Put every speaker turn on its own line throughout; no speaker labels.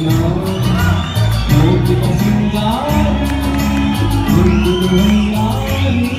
na Muti pa singgan Mundo nangyari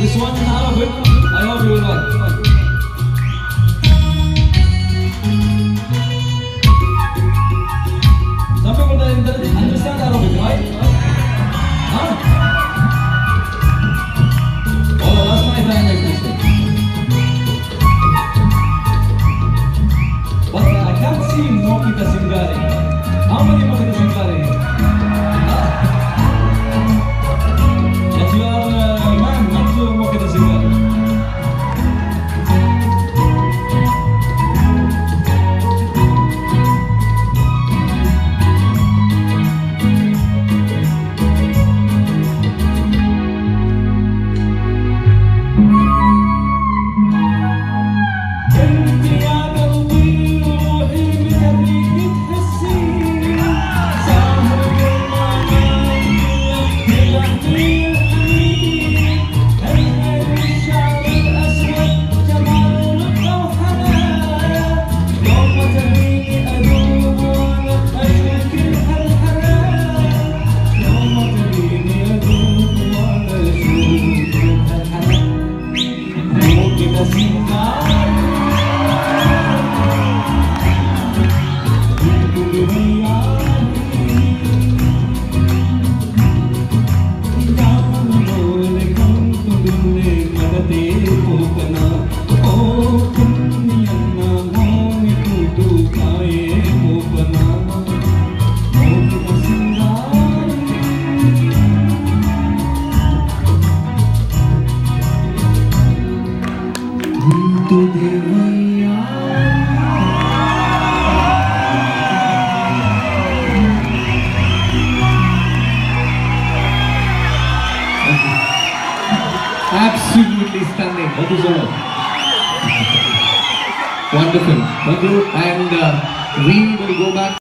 This one in Arabic, I hope you will like. Some people don't understand Arabic, right? Huh? Oh, last night I made this thing. But I can't see Mokita Singari. How many Mokita Singari? But you are a man, not to Mokita Singari.
Absolutely stunning.
Thank you so much.
Wonderful. Thank you. And we will go back.